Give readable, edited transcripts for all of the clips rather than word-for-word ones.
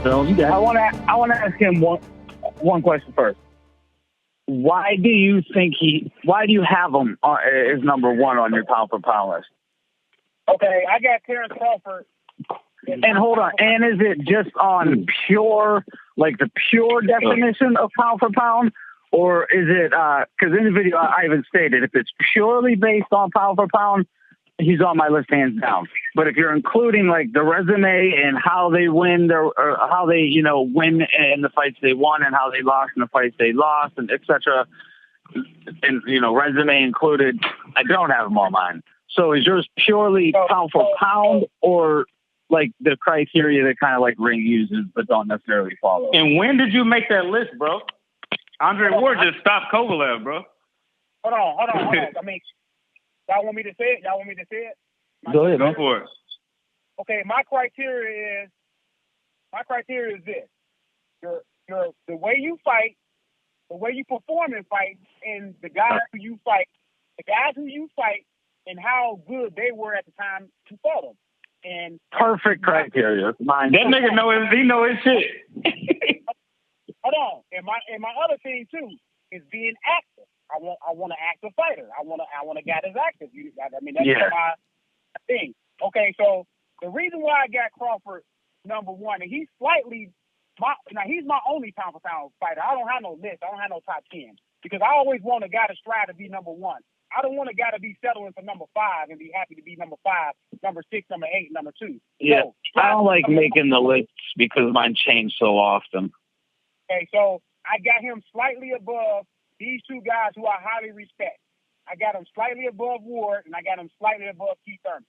Jones. You got it. I want to ask him one question first. Why do you have him as number one on your pound for pound list? Okay, I got Terrence Crawford. And hold on, and is it just on the pure definition of pound for pound? Or is it, because in the video I even stated, if it's purely based on pound for pound, he's on my list hands down. But if you're including like the resume and how they win or how they, win in the fights they won and how they lost in the fights they lost and et cetera, and, resume included, I don't have them on mine. So is yours purely pound for pound or like the criteria that kind of like Ring uses but don't necessarily follow? And when did you make that list, bro? Andre Ward just stopped Kovalev, bro. Hold on. I mean, y'all want me to say it? Go ahead, Go for it. Okay, my criteria is this: the way you fight, the way you perform in fights, and the guys who you fight, and how good they were at the time you fought them. And perfect criteria. Mine. That nigga know his shit. Hold on, and my other thing too is being active. I want an active fighter. I want a guy that's active. That's my thing. Okay, so the reason why I got Crawford number one, and he's my only pound for pound fighter. I don't have no list. I don't have no top 10 because I always want a guy to strive to be number one. I don't want a guy to be settling for number 5 and be happy to be number 5, number 6, number 8, number 2. Yeah, so, I don't like making the lists because mine change so often. Okay, so I got him slightly above these two guys who I highly respect. I got him slightly above Ward, and I got him slightly above Keith Thurman.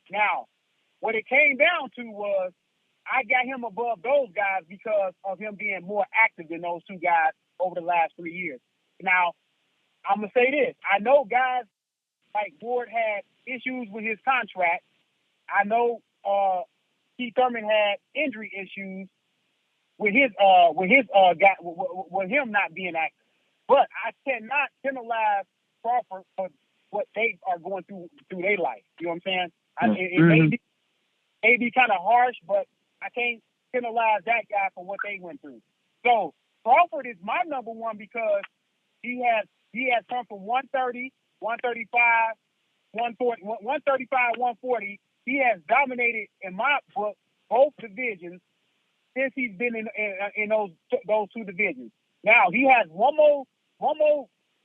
Now, what it came down to was I got him above those guys because of him being more active than those two guys over the last 3 years. Now, I'm going to say this. I know guys like Ward had issues with his contract. I know Keith Thurman had injury issues with him not being active. But I cannot penalize Crawford for what they are going through their life. You know what I'm saying? It may be kind of harsh, but I can't penalize that guy for what they went through. So Crawford is my number one because he has come from 130, 135, 140, 135, 140. He has dominated in my book both divisions since he's been in those two divisions. Now he has one more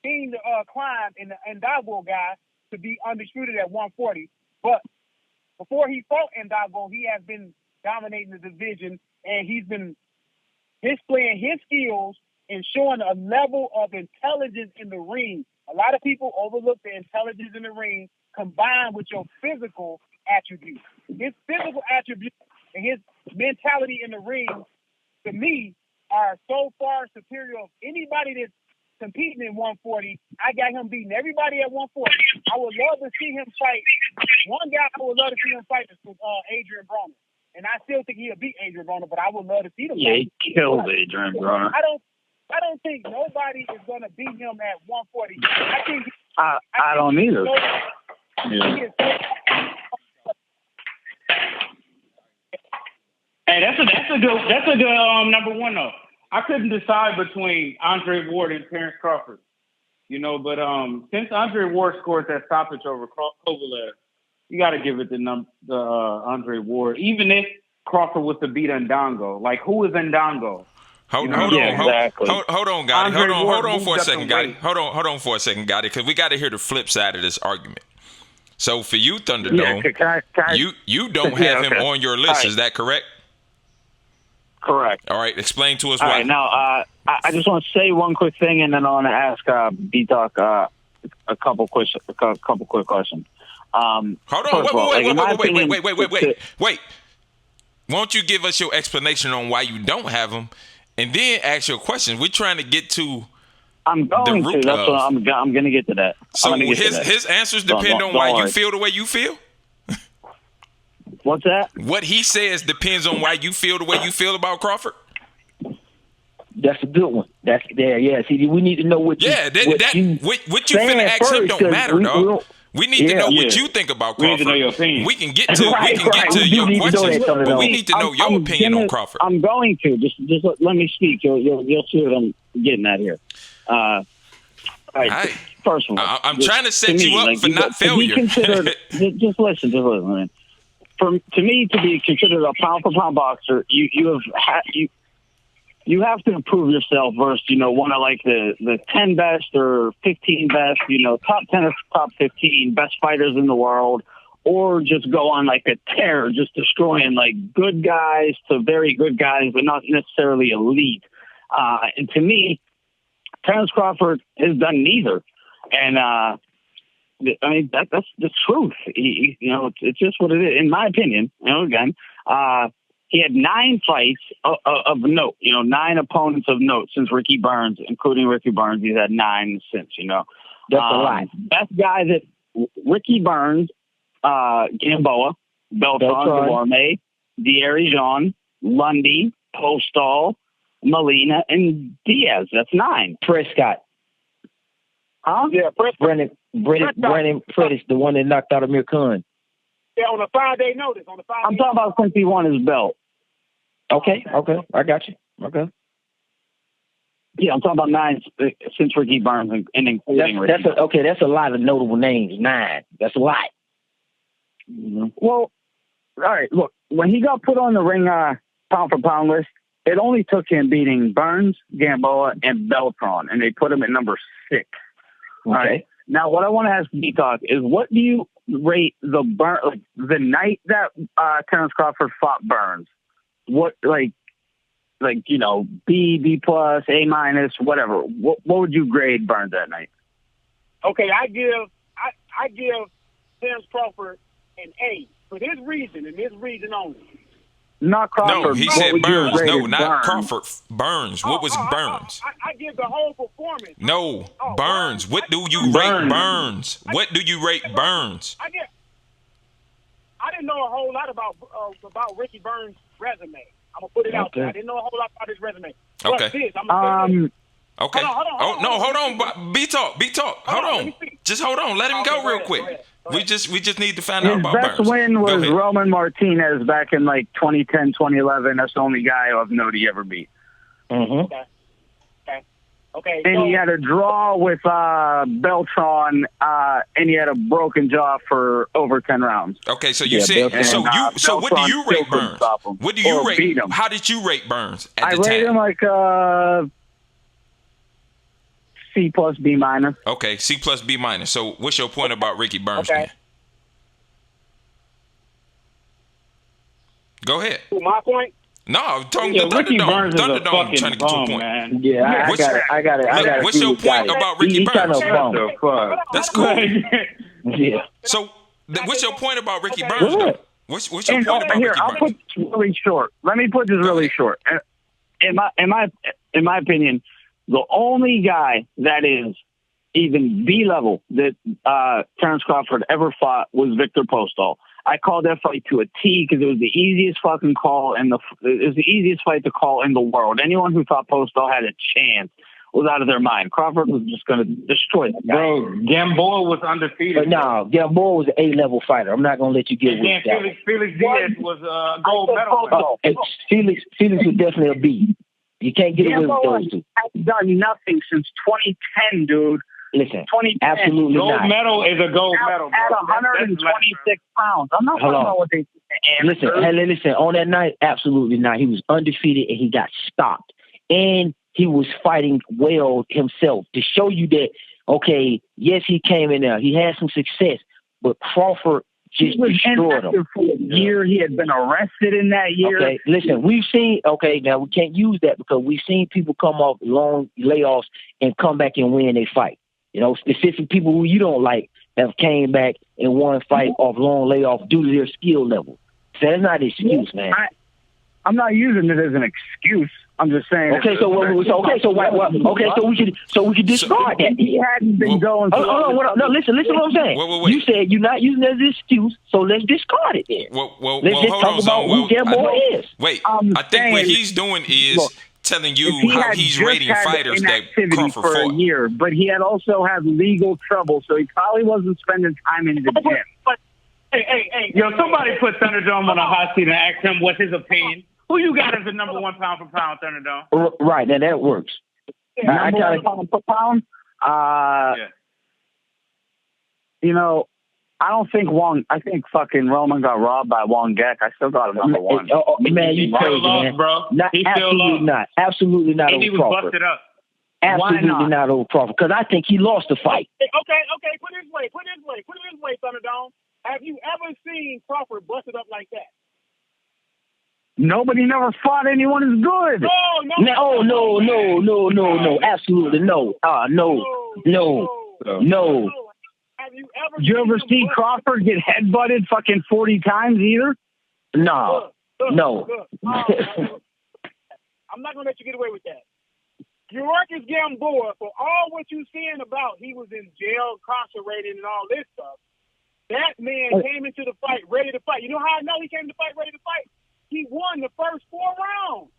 thing to climb in the Ndago guy to be undisputed at 140. But before he fought Ndago, he has been dominating the division, and he's been displaying his skills and showing a level of intelligence in the ring. A lot of people overlook the intelligence in the ring combined with your physical attributes. His physical attributes and his mentality in the ring, to me, are so far superior of anybody that's competing in 140. I got him beating everybody at 140. I would love to see him fight. One guy I would love to see him fight is with Adrian Broner. And I still think he'll beat Adrian Broner, but I would love to see him. Yeah, he killed Adrian Broner. I don't think nobody is going to beat him at 140. I don't either. Hey, that's a good number one though. I couldn't decide between Andre Ward and Terrence Crawford, but since Andre Ward scored that stoppage over Kovalev, you got to give it to Andre Ward, even if Crawford was to beat Ndongo. Like, who is Ndongo? Hold on, Gotti. Hold on for a second, Gotti. Hold on for a second, Gotti, because we got to hear the flip side of this argument. So for you, Thunderdome, you don't have him on your list. Right. Is that correct? Correct. All right. Explain to us why. All right, now, I just want to say one quick thing, and then I want to ask B-Talk a couple quick questions. Hold on. Wait. Won't you give us your explanation on why you don't have him, and then ask your question? We're trying to get to. I'm going to. That's what I'm going to get to that. So his answers depend on why you feel the way you feel. What's that? What he says depends on why you feel the way you feel about Crawford. That's a good one. Yeah. See, we need to know what you. What you finna ask him don't matter, dog. We need to know what you think about Crawford. We need to know your opinion. We can get to your questions, but we need to know your opinion on Crawford. I'm going to just let me speak. You'll see what I'm getting at here. All right. First of all, I'm trying to set you up for not failure. Just listen, man. To me, to be considered a pound-for-pound boxer, you have to improve yourself versus, one of like the 10 best or 15 best, top 10 or top 15 best fighters in the world, or just go on like a tear, just destroying like good guys to very good guys, but not necessarily elite. And to me, Terence Crawford has done neither. And, I mean, that's the truth. It's just what it is. In my opinion, again, he had 9 fights of note, 9 opponents of note since Ricky Burns, including Ricky Burns. He's had 9 since, That's a lot. Best guy that Ricky Burns, Gamboa, Beltran, Delorme, Jean, Lundy, Postol, Molina, and Diaz. That's 9. Prescott. Huh? Yeah, Brennan Prescott, the one that knocked out Amir Khan. Yeah, on a 5-day notice. I'm talking about since he won his belt. Okay, I got you. Okay. Yeah, I'm talking about 9 since Ricky Burns and including Ricky. That's a lot of notable names. 9. That's a lot. Mm-hmm. Well, all right. Look, when he got put on the ring pound for pound list, it only took him beating Burns, Gamboa, and Beltran, and they put him at number 6. Okay. All right. Now, what I want to ask B-Talk is, what do you rate the night that Terence Crawford fought Burns? What B plus, A-, whatever. What would you grade Burns that night? Okay, I give Terence Crawford an A for his reason and his reason only. Not Crawford. No, he said Burns. No, not Crawford. Burns. What was Burns? I give the whole performance. No, Burns. What do you rate Burns? What do you rate Burns? I didn't know a whole lot about Ricky Burns' resume. I'm gonna put it out there. I didn't know a whole lot about his resume. Okay. Okay. Hold on. B-Talk. Hold on. Just hold on. Let him go real quick. We just need to find out about Burns. His best win was Roman Martinez back in like 2010, 2011. That's the only guy of note he ever beat. Mm-hmm. Okay. And he had a draw with Beltran, and he had a broken jaw for over 10 rounds. Okay, so you said so. What do you rate Burns? What do you rate him? How did you rate Burns at the time? I rate him like C plus, B minus. Okay, C plus, B minus. So what's your point about Ricky Burns? Okay. Go ahead. My point? No, I'm talking to Thunderdome. Thunderdome trying to get to a point. Man. Yeah, I got it. What's your point about Ricky Burns? That's cool. Yeah. So what's your point about Ricky Burns, though? What's your point about Ricky Burns? I'll put this really short. Let me put this really short. In my opinion, the only guy that is even B level that Terence Crawford ever fought was Victor Postol. I called that fight to a T because it was the easiest fucking call it was the easiest fight to call in the world. Anyone who thought Postol had a chance was out of their mind. Crawford was just going to destroy that guy. Bro, Gamboa was undefeated. But no, Gamboa was an A-level fighter. I'm not going to let you get with that. Felix Diaz was a gold medal. Felix was definitely a B. You can't get away with those two. Has done nothing since 2010, dude. Listen, absolutely gold not. Gold medal is a gold medal. At 126 pounds. I'm not talking about what they listen, on that night, absolutely not. He was undefeated and he got stopped. And he was fighting well himself to show you that, okay, yes, he came in there. He had some success, but Crawford just destroyed him. For a year, he had been arrested in that year. Okay, listen, now we can't use that because we've seen people come off long layoffs and come back and win a fight. Specific people who you don't like have came back and won fight off long layoff due to their skill level. So that's not an excuse, man. I'm not using it as an excuse. I'm just saying. So we could discard that. He hadn't been going. Hold on. No, listen what I'm saying. Wait. You said you're not using it as an excuse, so let's discard it then. Let's just talk about who Gamboa is. Wait, I think what he's doing is telling you how he's rating fighters that Crawford for fought. a year, but he had also had legal trouble, so he probably wasn't spending time in the gym. But hey, yo, somebody put Thunderdome on a hot seat and ask him what's his opinion. Who you got as the number 1 pound for pound, Thunderdome? Right, now that works. Number 1 pound per pound? You know, I don't think I think fucking Roman got robbed by Wong Gek. I still got him number 1. Man, you crazy, man. Bro. He absolutely not. Absolutely not and over he was Crawford. busted up. Absolutely not over Crawford, because I think he lost the fight. Okay. Put it this way, Thunderdome. Have you ever seen Crawford busted up like that? Nobody never fought anyone as good. No. Absolutely no. No. Have you Did you ever see Crawford get headbutted fucking 40 times either? No. Look. I'm not going to let you get away with that. Marcus Gamboa, for all what you're saying about he was in jail, incarcerated, and all this stuff, that man came into the fight ready to fight. You know how I know he came to fight ready to fight? He won the first 4 rounds.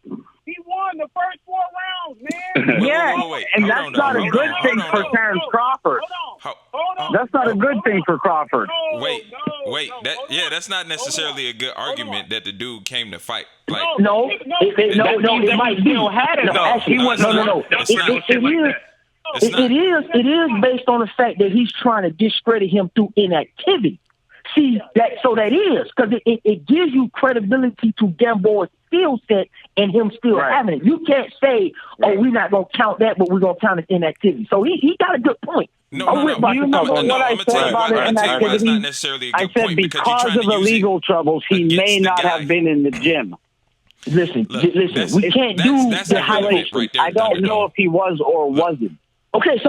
Man. Wait. And that's not a good thing for Terrence Crawford. Hold on. That's not a good thing for Crawford. Wait. That's not necessarily a good argument that the dude came to fight. Like, it might be. It is based on the fact that he's trying to discredit him through inactivity. See, that is, because it gives you credibility to Gamboa's skill set and him still having it. You can't say, we're not going to count that, but we're going to count his inactivity. So he got a good point. I'm going to tell you why it's not necessarily a good point. Because of illegal troubles, he may not have been in the gym. Listen, we can't do the highlights. I don't know if he was or wasn't. Okay,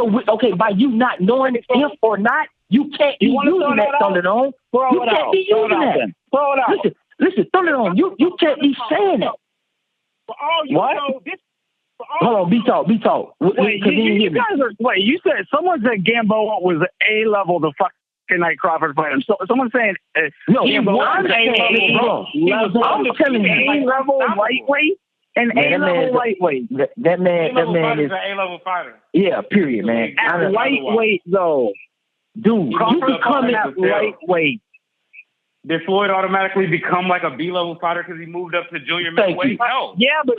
by you not knowing if or not, you can't be using that, Thunderdome. You can't be using that. Throw it out. Listen, Thunderdome, you can't be saying that. What? Hold on, be talk. Wait, you said someone said Gamboa was A-level the fucking night Crawford fight him. So someone's saying no, I'm telling you, A-level lightweight and A-level lightweight. That man is an A-level fighter. Yeah, period, man. At lightweight though. Dude, you can come in at lightweight. Did Floyd automatically become like a B-level fighter because he moved up to junior middleweight? No. Yeah, but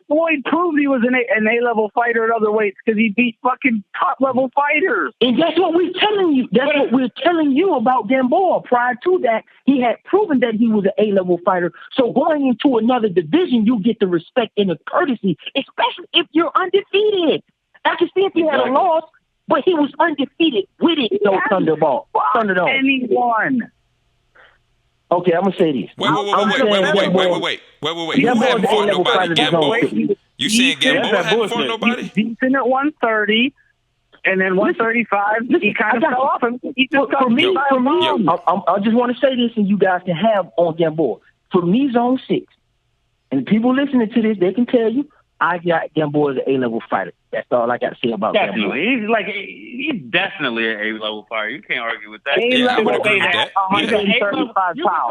Floyd proved he was an A-level fighter at other weights because he beat fucking top-level fighters. And that's what we're telling you. That's what we're telling you about Gamboa. Prior to that, he had proven that he was an A-level fighter. So going into another division, you get the respect and the courtesy, especially if you're undefeated. I can see if he had a loss, but he was undefeated with it, Thunderdome. Anyone. Okay, I'm gonna say this. Wait. You haven't fought nobody, Gamboa. You saying Gamboa hadn't fought nobody? He's in at 130, and then 135. He kind of fell off. For me, I just want to say this, and you guys can have on Gamboa. For me, Zone 6, and people listening to this, they can tell you, I got Gamboa as an A-level fighter. That's all I got to say about Gamboa. He's definitely an A-level fighter. You can't argue with that. I would agree with that. 135 pounds. How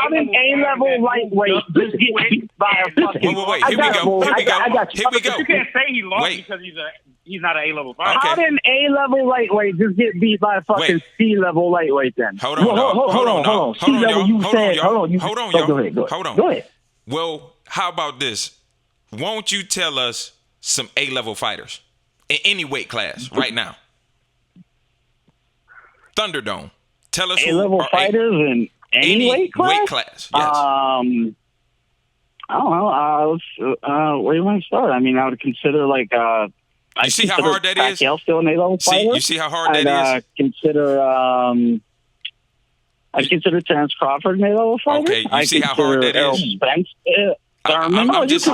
did A-level lightweight just get beat by a fucking... Wait. Here we go. You can't say he lost because he's not an A-level fighter. How did an A-level lightweight just get beat by a fucking C-level lightweight then? Hold on. C-level, you said... Hold on, y'all. Go ahead. Well, how about this? Won't you tell us some A-level fighters in any weight class right now? Thunderdome. Tell us A-level fighters in any weight class? Yes. I don't know. Where do you want to start? I mean, I would consider like you see how hard that is? Still an A-level fighter. You see how hard that is? I'd consider Terrence Crawford an A-level fighter. Okay, you see how hard that is? Spence, I'm just.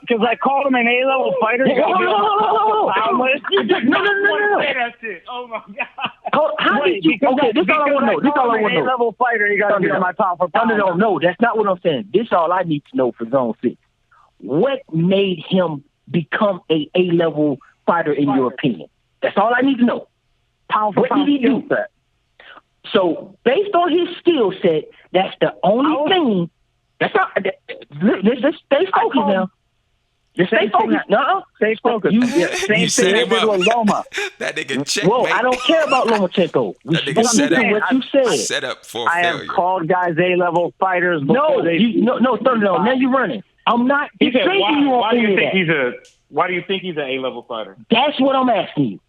Because I called him an A-level fighter. No. Oh my God. How did you? Okay, this all I want to know. A-level fighter, you got to be on my pound for pound. No, that's not what I'm saying. This all I need to know for Zone 6. What made him become a A-level fighter in your opinion? That's all I need to know. Pound for what pound did he do? So based on his skill set, that's the only thing. That's not. Let's stay focused now. Just stay focused. No, stay focused. You set him up. Loma. That nigga check. Whoa, I don't care about Lomachenko. That nigga set up. What you said. Set up for I failure. have called guys A-level fighters before no, now you're running. I'm not defending you on why do you think he's an A-level fighter? That's what I'm asking you.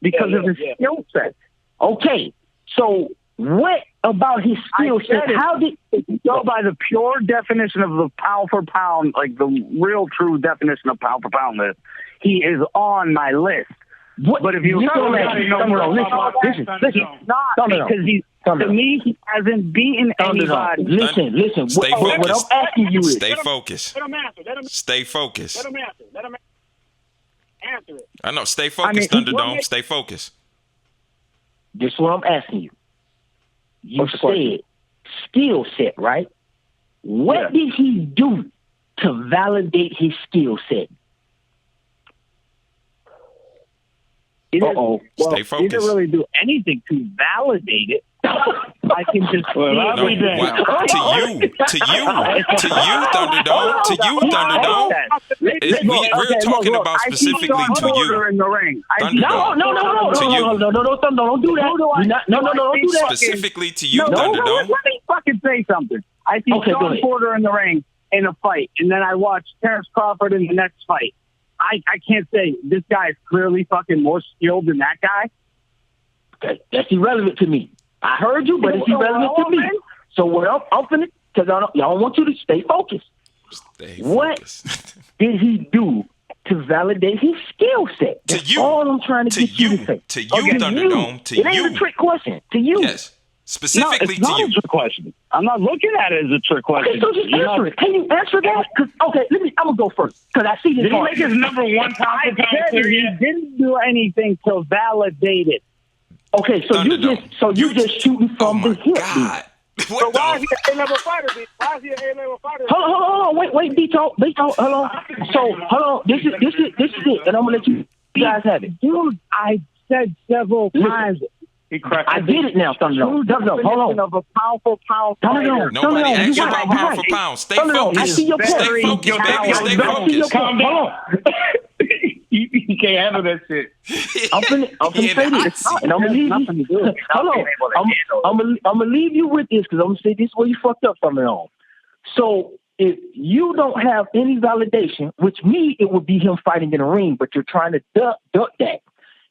Because of his skill set. Okay, so what about his skill set? How did you go by the pure definition of the pound for pound, like the real true definition of pound for pound list? He is on my list. But if you listen, because he's to me, he hasn't beaten anybody. Listen. Stay what I'm asking you is stay focused. Let him answer. Stay focused. Let him answer it. I know. Stay focused, Thunderdome. Stay focused. This is what I'm asking you. You said skill set, right? What did he do to validate his skill set? Stay focused. He didn't really do anything to validate it. I can just to you, Thunderdome. We're talking about specifically to you. No, Thunderdome, don't do that. No, don't do that. Specifically to you, Thunderdome. Let me fucking say something. I see Sean Porter in the ring in a fight, and then I watch Terrence Crawford in the next fight. I can't say this guy is clearly fucking more skilled than that guy. Okay, that's irrelevant to me. I heard you, but it's irrelevant to me. So what I'm finna, because y'all want you to stay focused. What did he do to validate his skill set? That's all I'm trying to get you to say. To you, Thunderdome. To you. It ain't a trick question. To you. Yes. Specifically to you. It's not a trick question. I'm not looking at it as a trick question. Okay, so just answer it. Can you answer that? I'm gonna go first because I see this. Did he make his number one pound for pound clear yet? He didn't do anything to validate it. Okay, so you just shooting from the hip. God. So why is he an A-level fighter? Hold on. Wait, Beto, hold on. So hold on. This is it, and I'm gonna let you guys have it. Dude, I said several times. I get it now, Thunderdome. Hold on. Of a powerful fighter. Nobody asked you about pound for pound. Stay focused. I see your Stay focused, baby. Stay focused. Calm down. You can't handle that shit. I'm finna say this, and I'm gonna leave you. Hold on. I'm gonna leave you with this because I'm gonna say this is where you fucked up from it on. So if you don't have any validation, which it would be him fighting in the ring, but you're trying to duck that.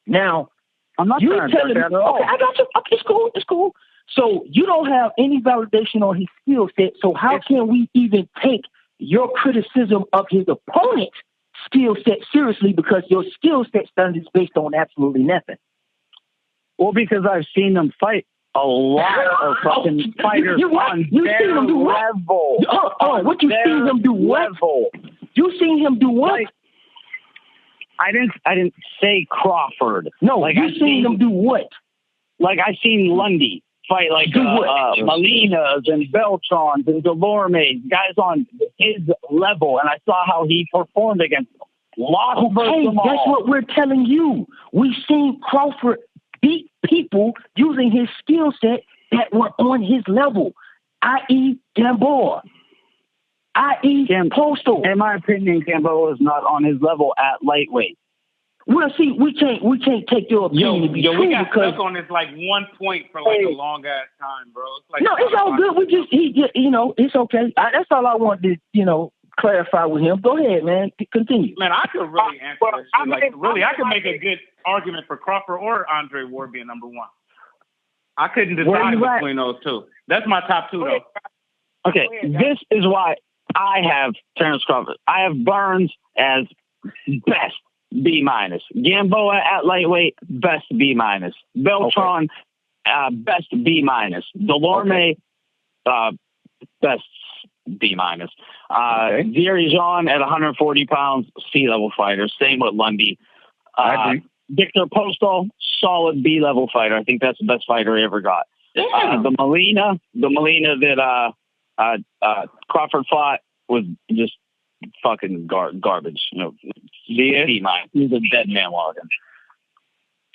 Now, I'm not trying to duck that at all. Okay, I got you. Okay, it's cool. So you don't have any validation on his skill set. So how can we even take your criticism of his opponent's skill set seriously, because your skill set standard is based on absolutely nothing? Well, because I've seen them fight a lot of fucking fighters on their level. What you seen him do? What? You seen him do what? I didn't say Crawford. No, like you seen him do what? Like I seen Lundy fight like Molinas and Beltrons and Delorme, guys on his level, and I saw how he performed against them. That's what we're telling you. We've seen Crawford beat people using his skill set that were on his level, i.e. Gamboa, i.e. Postal. In my opinion, Gamboa is not on his level at lightweight. Well, see, we can't take your opinion to be true. We got stuck on this like 1 point for like a long ass time, bro. It's all good. It's okay. That's all I wanted to, clarify with him. Go ahead, man. Continue. Man, I could really answer this shit. I could make a good argument for Crawford or Andre Ward being number one. I couldn't decide between those two. That's my top two, though. Okay, this is why I have Terrence Crawford. I have Burns as best B-. Gamboa at lightweight, best B-. Beltran, best B-. Delorme, best B-. Ziri Jean at 140 pounds, C-level fighter. Same with Lundy. Victor Postal, solid B-level fighter. I think that's the best fighter he ever got. The Molina that Crawford fought was just fucking garbage. He's a dead man walking.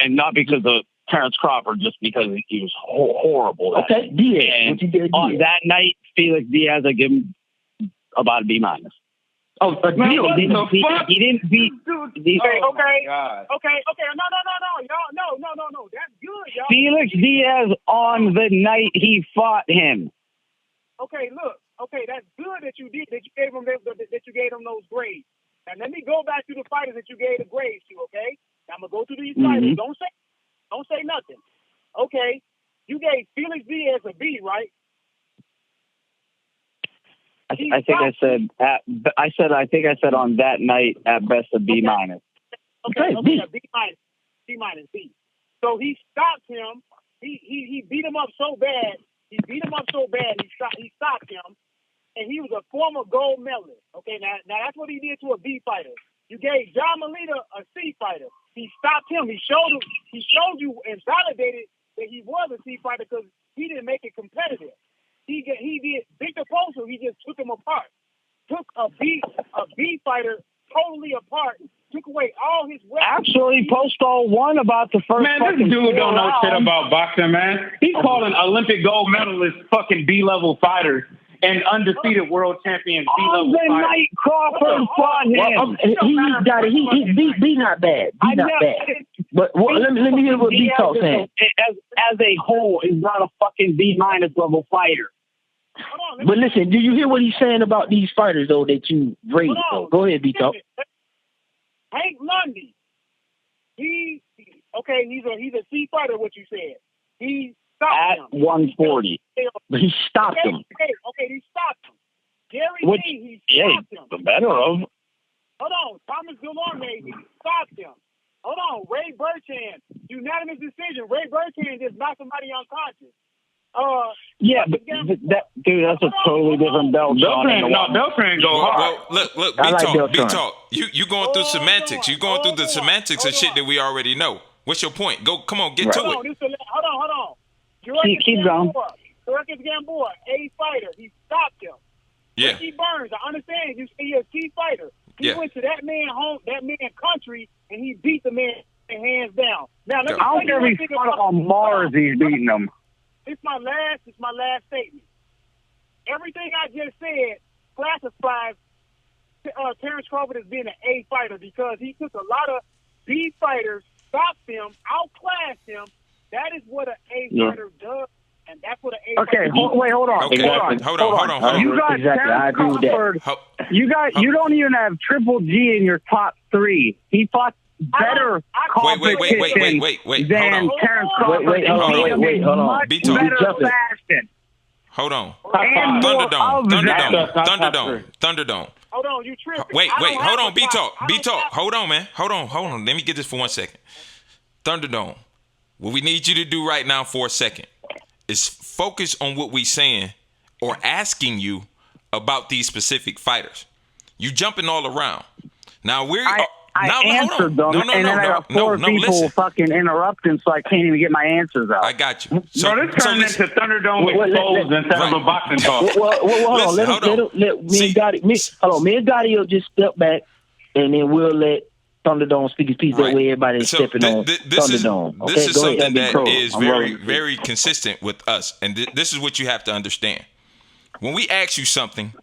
And not because Terrence Crawford just because he was horrible. Okay, Diaz. What you did on that night, Felix Diaz, I give him about a B-. Oh, a deal. He didn't beat. Okay. No. That's good, y'all. Felix Diaz on the night he fought him. Okay, look. Okay, that's good that you did. That you gave him those grades. Now let me go back to the fighters that you gave the grades to. Okay. Now, I'm gonna go through these fighters. Don't say nothing. Okay. You gave Felix Diaz a B, right? I think I said on that night at best a B-. Okay, B. B. So he stopped him. He beat him up so bad. He stopped him, and he was a former gold medalist. Okay, now that's what he did to a B fighter. You gave John Molina a C fighter. He stopped him. He showed you and validated that he was a C fighter because he didn't make it competitive. He did Victor Poso. He just took him apart. Took a B fighter totally apart. Took away all his weapons. Actually, Posto won about the first. Man, this dude don't know shit about boxing, man. He's calling Olympic gold medalists fucking B-level fighters and undefeated world champion B-level fighters. On the night Crawford fought him. He's got it. B not bad. B not bad. But let me hear what B talk saying. As a whole, is not a fucking B- level fighter. But listen, do you hear what he's saying about these fighters though that you rated? Go ahead, B talk. Hank Lundy, he's a C fighter. What you said? He stopped him at 140. But he stopped him. Okay, he stopped him. Gary Lee, he stopped him. The better of. Hold on, Thomas Delorme, he stopped him. Hold on, Ray Bertrand, unanimous decision. Ray Bertrand just knocked somebody unconscious. But that's a totally different belt. Beltran go hard. Well, look, B talk. You going through semantics. You going through the semantics of shit that we already know. What's your point? Come on, get to it. Hold on. Keep going. Marcus Gamboa, A fighter. He stopped him. Yeah. Ricky Burns, I understand. You see a C fighter. He went to that man home, that man country, and he beat the man hands down. Now, I don't care if he's fought on Mars. He's beating them. It's my last statement. Everything I just said classifies Terrence Crawford as being an A fighter because he took a lot of B fighters, stopped them, outclassed them. That is what an A fighter does, and that's what an A fighter does. Hold on. Okay, hold on. You got Terrence Crawford. You don't even have Triple G in your top 3. He fought better competition wait. than Terrence Crawford. Wait, hold on. Better fashion. Hold on. Thunderdome. Hold on, you tripping. Wait, hold on, B-Talk. Hold on, man. Hold on. Let me get this for 1 second. Thunderdome, what we need you to do right now for a second is focus on what we saying or asking you about these specific fighters. You jumping all around. Now I answered them, and then I got four people fucking interrupting, so I can't even get my answers out. I got you. So this turned into Thunderdome exposed instead of a boxing talk. Hold on. Let me and Gotti will just step back, and then we'll let Thunderdome speak his piece that way everybody's stepping on Thunderdome. This is something that is very, very consistent with us, and this is what you have to understand. When we ask you something,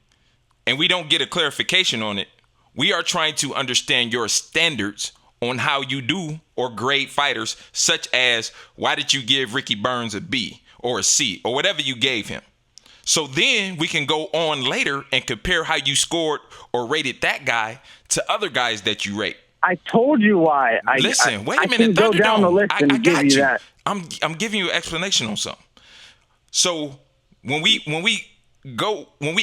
and we don't get a clarification on it, we are trying to understand your standards on how you do or grade fighters, such as why did you give Ricky Burns a B or a C or whatever you gave him. So then we can go on later and compare how you scored or rated that guy to other guys that you rate. I told you why. Listen, wait a minute. I can go down the list and give you that. I'm giving you an explanation on something. So when we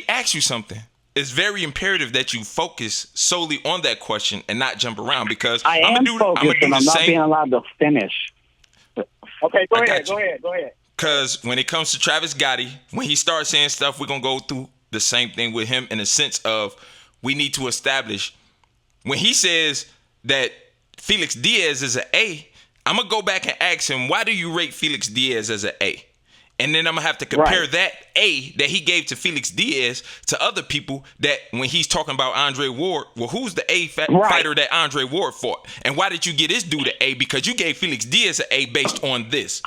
ask you something, it's very imperative that you focus solely on that question and not jump around because I'm not being allowed to finish. Okay, go ahead. Because when it comes to Travis Gotti, when he starts saying stuff, we're going to go through the same thing with him in the sense of we need to establish when he says that Felix Diaz is an A, I'm going to go back and ask him, why do you rate Felix Diaz as an A? And then I'm going to have to compare that A that he gave to Felix Diaz to other people that when he's talking about Andre Ward, well, who's the A fighter that Andre Ward fought? And why did you get this dude an A? Because you gave Felix Diaz an A based on this.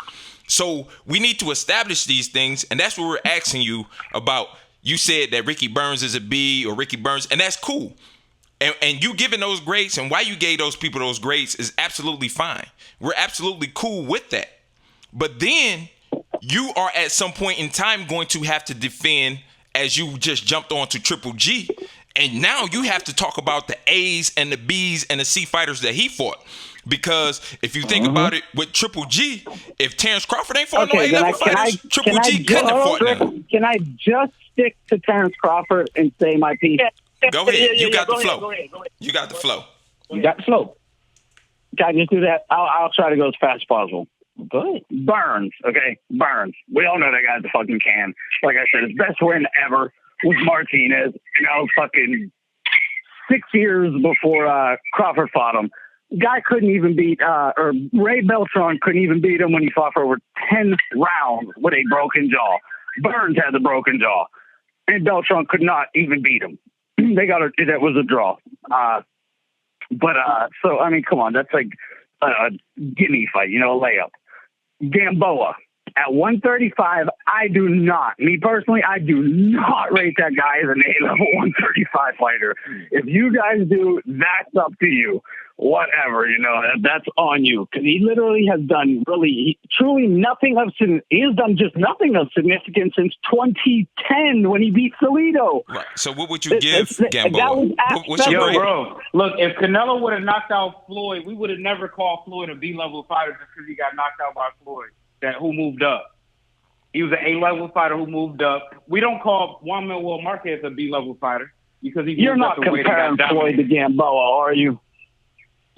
So we need to establish these things. And that's what we're asking you about. You said that Ricky Burns is a B or Ricky Burns, and that's cool. And you giving those grades and why you gave those people those grades is absolutely fine. We're absolutely cool with that. But then you are at some point in time going to have to defend, as you just jumped on to Triple G. And now you have to talk about the A's and the B's and the C fighters that he fought. Because if you think about it with Triple G, if Terrence Crawford ain't fought no A-level fighters, Triple G couldn't have fought them. Can I just stick to Terrence Crawford and say my piece? Go ahead. You got the flow. You got the flow. You got the flow. Can I just do that? I'll try to go as fast as possible. Go ahead. Burns, okay? Burns. We all know that guy's a fucking can. Like I said, his best win ever was Martinez. And that was fucking 6 years before Crawford fought him. Guy couldn't even beat, or Ray Beltran couldn't even beat him when he fought for over 10 rounds with a broken jaw. Burns had the broken jaw. And Beltran could not even beat him. That was a draw. So, I mean, come on. That's like a gimme fight, a layup. Gamboa. At 135, me personally, I do not rate that guy as an A-level 135 fighter. If you guys do, that's up to you. Whatever, that's on you. Because he literally has done truly nothing of significance. He has done just nothing of significance since 2010 when he beat Salido. Right. So what would you give Gamboa? What's your grade? Bro, look, if Canelo would have knocked out Floyd, we would have never called Floyd a B-level fighter just because he got knocked out by Floyd. Who moved up. He was an A-level fighter who moved up. We don't call Juan Manuel Marquez a B-level fighter because you're not comparing Floyd to Gamboa, are you?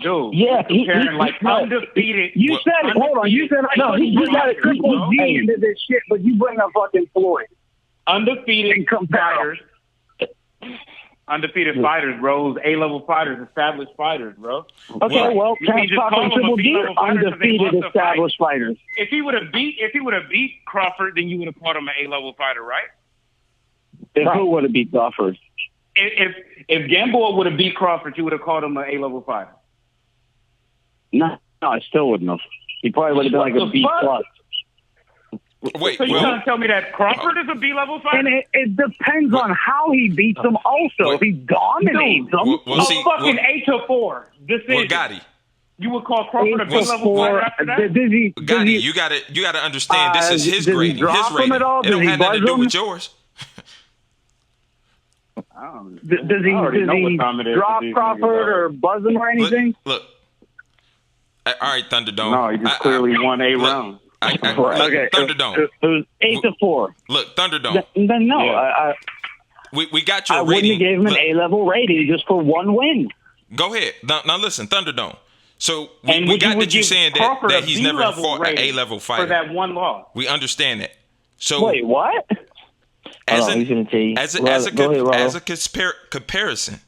Dude, yeah, comparing undefeated. You said, hold on, you said, no, you got a triple G into this shit, but you bring up fucking Floyd. Undefeated fighters. Undefeated fighters, bro. A-level fighters, established fighters, bro. Okay, well, Triple G undefeated established fighters. If he would have beat Crawford, then you would have called him an A-level fighter, right? Who would have beat Crawford? If Gamboa would have beat Crawford, you would have called him an A-level fighter. No, I still wouldn't have. He probably would have been like a B plus. Wait, so you're trying to tell me that Crawford is a B-level fighter? And it depends on how he beats them also. If he dominates them. Fucking 8-4. Gotti. You would call Crawford a B-level fighter after that? Gotti, you gotta understand this is his grading. His rating. It don't have nothing to do with yours. Does he drop Crawford or buzz him or anything? Look. All right, Thunderdome. No, he just clearly won a round. Okay, Thunderdome. It was 8-4. Look, Thunderdome. Then no, yeah. We got your I rating. wouldn't have gave him an A-level rating just for one win. Go ahead. Now listen, Thunderdome. So we got that you saying that he's never fought an A-level fighter for that one loss. We understand that. So wait, what? As a comparison,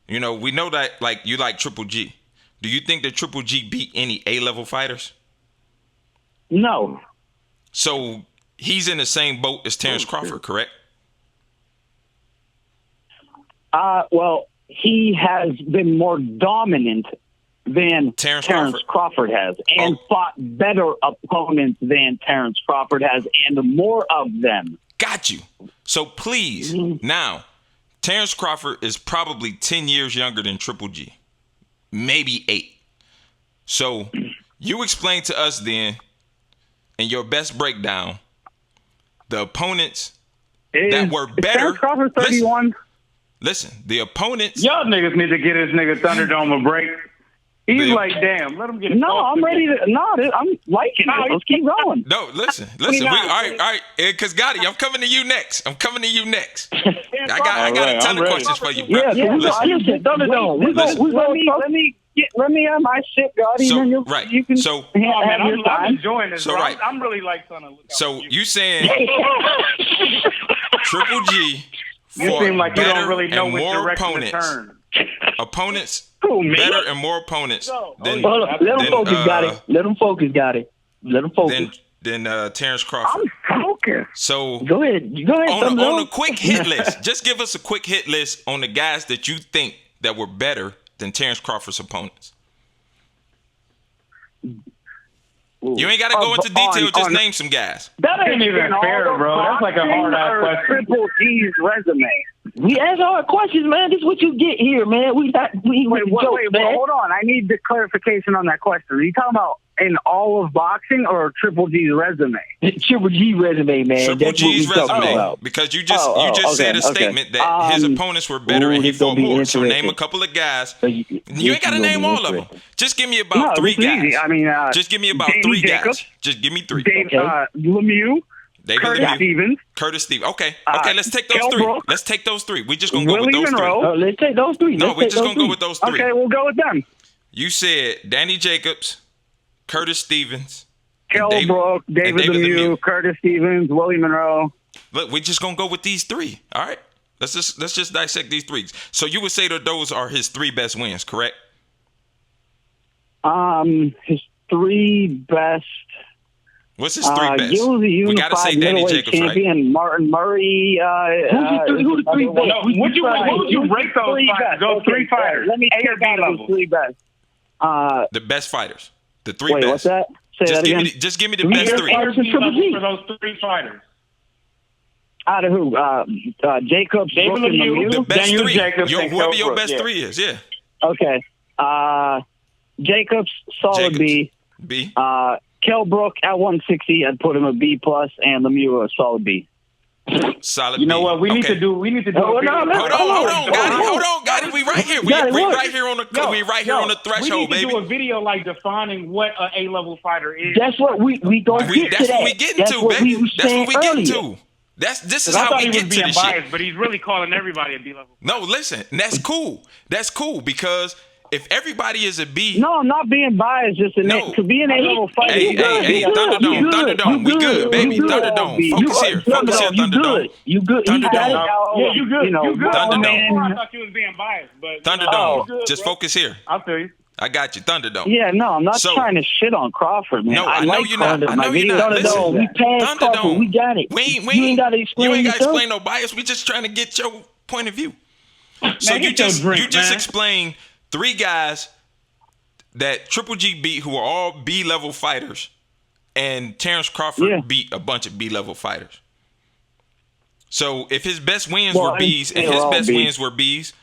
we know that like you like Triple G. Do you think that Triple G beat any A-level fighters? No. So he's in the same boat as Terrence Crawford, correct? Well, he has been more dominant than Terrence Crawford has, and fought better opponents than Terrence Crawford has, and more of them. Got you. So please, now, Terrence Crawford is probably 10 years younger than Triple G. Maybe 8. So you explain to us then, in your best breakdown, the opponents that were better. Terrence Crawford 31. Listen, the opponents. Y'all niggas need to get this nigga Thunderdome a break. He's like, damn, let him get it. No, I'm ready to. No, I'm liking it. Let's keep going. No, listen. All right. Because Gotti, I'm coming to you next. I got a ton of questions for you, bro. Yeah, listen. Let me have my shit, Gotti. So, and you can. So, I'm enjoying this. So, bro. right. I'm really like trying to look. So you saying Triple G? You seem like you don't really know which more direction to turn. Opponents better and more opponents than. Let him focus, Gotti. Let him focus, Gotti. Let him focus. Than Terrence Crawford. I'm Okay. So go ahead. On a quick hit list, just give us a quick hit list on the guys that you think that were better than Terrence Crawford's opponents. You ain't got to go into detail. Just name some guys. That ain't even fair, bro. That's like a hard-ass question. Triple G's resume. We ask hard questions, man. This is what you get here, man. Wait, hold on. I need the clarification on that question. Are you talking about in all of boxing or Triple G's resume? Triple G resume, man. Triple G's resume. Because you just said a statement that his opponents were better and he fought more. So name a couple of guys. You ain't got to name all of them. Just give me about three guys. Easy. I mean, just give me about three guys. Just give me three. Lemieux. Curtis Stevens. Okay, let's take those three. Brooks, let's take those three. We just gonna go with those three. Let's take those three. No, we're just gonna go with those three. Okay, we'll go with them. You said Danny Jacobs, Curtis Stevens, Kell Brook, David Lemieux, Curtis Stevens, Willie Monroe. Look, we're just gonna go with these three. All right, let's just dissect these three. So you would say that those are his three best wins, correct? His three best. What's his three best? We got to say Danny Jacobs, champion, right? Martin Murray. Who's the three best? Would you rate those three fighters? Let me hear about the three best. The best fighters. The three best. What's that? Say that again. Just give me the best three. For those three fighters. Out of who? Jacobs, David Lemieux, the best Daniel three. Jacobs, Whoever your best three is, yeah. Okay. Jacobs, solid B. B. Kell Brook at 160, I'd put him a B plus, and Lemieux a solid B. Solid. You know what? We need to do. Hold on, Gotti. We right here. We right here on the threshold, baby. We need to do a video like defining what an A-level fighter is. That's what we gonna get to. That's what we getting to, baby. That's what we getting to. This is how we get to the shit. But he's really calling everybody a B-level. No, listen. That's cool. That's cool because if everybody is a B. No, I'm not being biased. Just to be an A-level fighter. Hey, Thunderdome. We good, baby. Thunderdome. Focus here, Thunderdome. You good. Yeah, you good. Thunderdome. I thought you was being biased, but Thunderdome. Just focus here. I'll tell you. I got you, Thunderdome. Yeah, no, I'm not trying to shit on Crawford, man. No, I know you're not. I know you're not. Listen, we passed Crawford. We got it. You ain't got to explain. You ain't got to explain no bias. We just trying to get your point of view. So you just explained three guys that Triple G beat who are all B-level fighters, and Terrence Crawford beat a bunch of B-level fighters. So if his best wins were Bs and his best wins were Bs,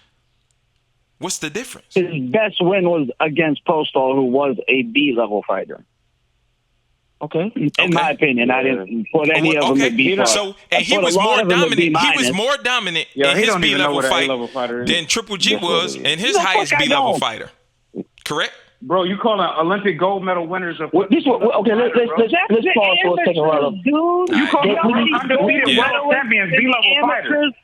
what's the difference? His best win was against Postol, who was a B-level fighter. Okay. In my opinion, I didn't put any of them at B+. So, and he was more dominant. He was more dominant in his B-level fight than Triple G was in his highest B-level fighter. Correct? Bro, you calling Olympic gold medal winners of let's pause for a second, Ronald. Dude, you calling undefeated world champions B-level fighters.